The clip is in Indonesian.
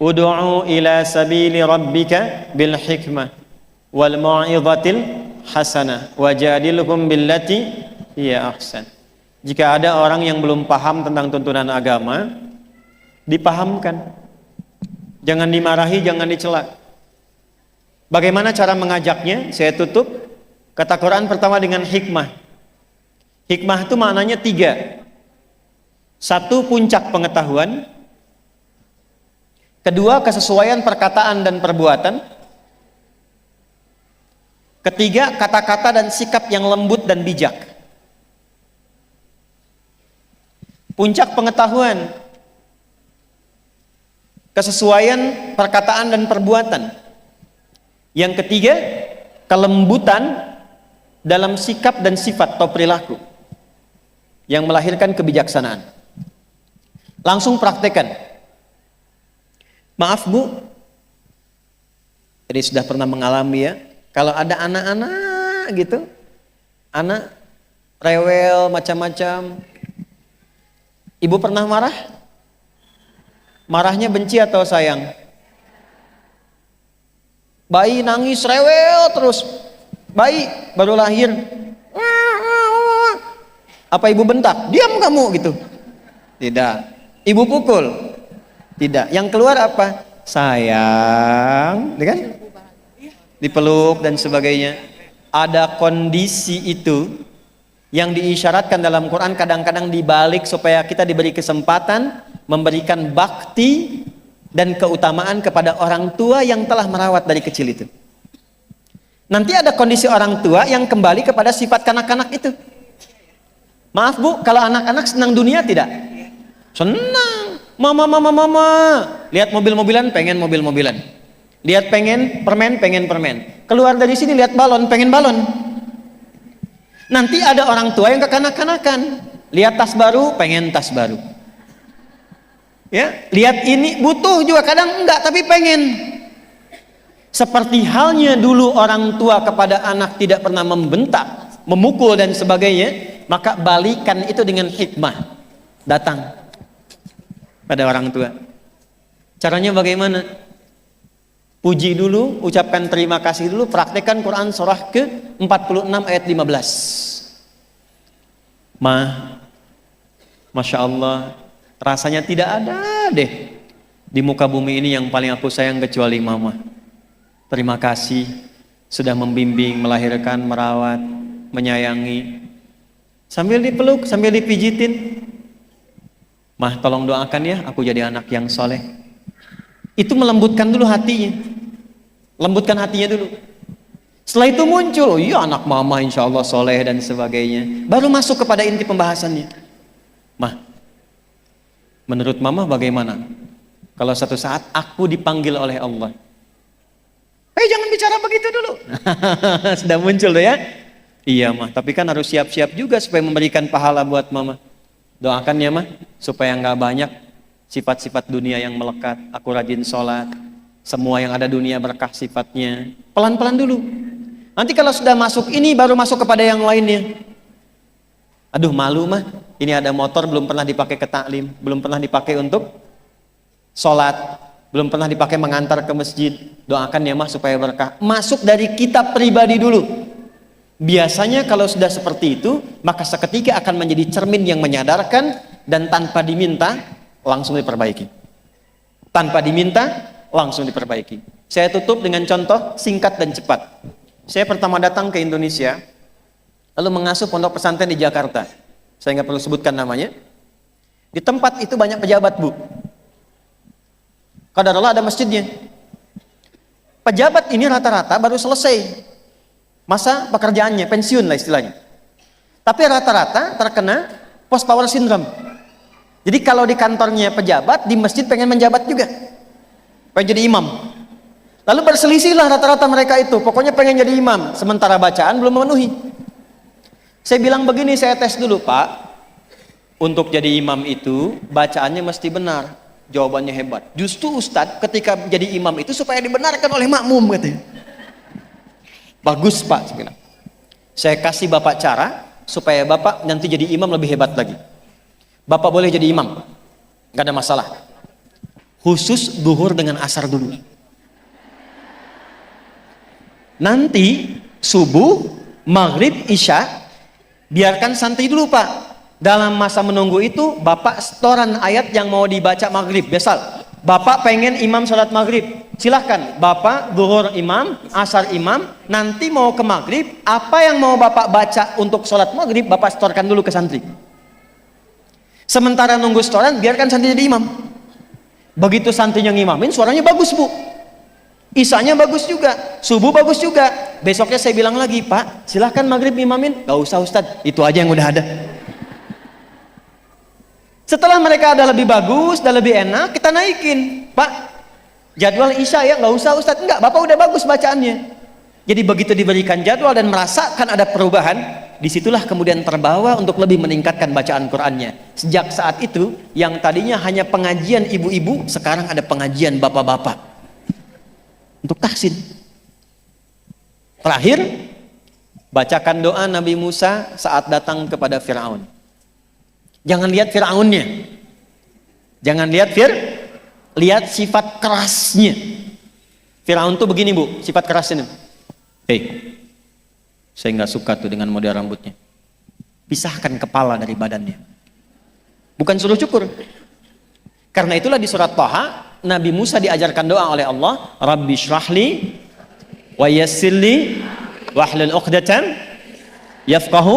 Ud'u ila sabili rabbika bil hikmah wal mau'izatil hasanah wajadilhum billati hiya ahsan. Jika ada orang yang belum paham tentang tuntunan agama, dipahamkan. Jangan dimarahi, jangan dicela. Bagaimana cara mengajaknya? Saya tutup. Kata Quran pertama dengan hikmah. Hikmah itu maknanya 3. 1, puncak pengetahuan. 2, kesesuaian perkataan dan perbuatan. 3, kata-kata dan sikap yang lembut dan bijak. Puncak pengetahuan, kesesuaian perkataan dan perbuatan. Yang 3, kelembutan dalam sikap dan sifat atau perilaku yang melahirkan kebijaksanaan. Langsung praktekkan. Maaf Bu, jadi sudah pernah mengalami ya, kalau ada anak-anak gitu, anak rewel macam-macam, ibu pernah marah? Marahnya benci atau sayang? Bayi nangis rewel terus, bayi baru lahir, apa ibu bentak? Diam kamu gitu? Tidak. Ibu pukul? Tidak. Yang keluar apa? Sayang, kan? Dipeluk dan sebagainya. Ada kondisi itu yang diisyaratkan dalam Quran, kadang-kadang dibalik supaya kita diberi kesempatan memberikan bakti dan keutamaan kepada orang tua yang telah merawat dari kecil itu. Nanti ada kondisi orang tua yang kembali kepada sifat kanak-kanak itu. Maaf Bu, kalau anak-anak senang dunia tidak? Senang. Mama. Lihat mobil-mobilan, pengen mobil-mobilan. Lihat pengen permen. Keluar dari sini lihat balon, pengen balon. Nanti ada orang tua yang kekanak-kanakan. Lihat tas baru, pengen tas baru. Ya, lihat ini butuh juga, kadang enggak tapi pengen. Seperti halnya dulu orang tua kepada anak tidak pernah membentak, memukul dan sebagainya, maka balikan itu dengan hikmah. Datang pada orang tua. Caranya bagaimana? Puji dulu, ucapkan terima kasih dulu, praktekkan Quran surah ke-46 ayat 15. Masya Allah, rasanya tidak ada deh di muka bumi ini yang paling aku sayang kecuali mama. Terima kasih sudah membimbing, melahirkan, merawat, menyayangi. Sambil dipeluk, sambil dipijitin. Mah, tolong doakan ya, aku jadi anak yang soleh. Itu melembutkan dulu hatinya. Lembutkan hatinya dulu. Setelah itu muncul, iya anak mama insya Allah soleh dan sebagainya. Baru masuk kepada inti pembahasannya. Mah, menurut mama bagaimana kalau satu saat aku dipanggil oleh Allah? Jangan bicara begitu dulu. Sudah muncul tuh ya. Iya mah, tapi kan harus siap-siap juga supaya memberikan pahala buat mama. Doakan ya mah, supaya nggak banyak sifat-sifat dunia yang melekat. Aku rajin sholat, semua yang ada dunia berkah sifatnya. Pelan-pelan dulu. Nanti kalau sudah masuk ini, baru masuk kepada yang lainnya. Aduh malu mah, ini ada motor belum pernah dipakai ke taklim, belum pernah dipakai untuk sholat, belum pernah dipakai mengantar ke masjid. Doakan ya mah supaya berkah. Masuk dari kita pribadi dulu. Biasanya kalau sudah seperti itu, maka seketika akan menjadi cermin yang menyadarkan dan tanpa diminta langsung diperbaiki. Tanpa diminta langsung diperbaiki. Saya tutup dengan contoh singkat dan cepat. Saya pertama datang ke Indonesia, lalu mengasuh pondok pesantren di Jakarta. Saya nggak perlu sebutkan namanya. Di tempat itu banyak pejabat Bu. Qadarullah ada masjidnya. Pejabat ini rata-rata baru selesai masa pekerjaannya, pensiun lah istilahnya. Tapi rata-rata terkena post power syndrome. Jadi kalau di kantornya pejabat, di masjid pengen menjabat juga, pengen jadi imam. Lalu berselisihlah rata-rata mereka itu, pokoknya pengen jadi imam, sementara bacaan belum memenuhi. Saya bilang begini, saya tes dulu Pak, untuk jadi imam itu bacaannya mesti benar. Jawabannya hebat. Justru Ustadz ketika jadi imam itu supaya dibenarkan oleh makmum katanya. Bagus Pak, saya kasih Bapak cara supaya Bapak nanti jadi imam lebih hebat lagi. Bapak boleh jadi imam, gak ada masalah. Khusus duhur dengan asar dulu. Nanti subuh, maghrib, isya biarkan santai dulu Pak. Dalam masa menunggu itu Bapak setoran ayat yang mau dibaca maghrib. Biasa Bapak pengen imam sholat maghrib, silahkan Bapak duhur imam, asar imam. Nanti mau ke maghrib, apa yang mau Bapak baca untuk sholat maghrib Bapak setorkan dulu ke santri. Sementara nunggu setoran biarkan santri jadi imam. Begitu santrinya ngimamin suaranya bagus Bu, isanya bagus juga, subuh bagus juga. Besoknya saya bilang lagi, Pak silahkan maghrib imamin. Gak usah Ustadz, itu aja yang udah ada. Setelah mereka ada lebih bagus, udah lebih enak, kita naikin. Pak, jadwal isya ya, nggak usah Ustadz. Enggak, Bapak udah bagus bacaannya. Jadi begitu diberikan jadwal dan merasakan ada perubahan, disitulah kemudian terbawa untuk lebih meningkatkan bacaan Qur'annya. Sejak saat itu, yang tadinya hanya pengajian ibu-ibu, sekarang ada pengajian bapak-bapak. Untuk tahsin. Terakhir, bacakan doa Nabi Musa saat datang kepada Fir'aun. Jangan lihat Fir'aunnya, jangan lihat lihat sifat kerasnya. Fir'aun tuh begini Bu, sifat kerasnya. Saya nggak suka tuh dengan model rambutnya. Pisahkan kepala dari badannya. Bukan suruh cukur. Karena itulah di surat Thaha Nabi Musa diajarkan doa oleh Allah, Rabbi shrahli wa yassirli wahlul 'uqdatan yafqahu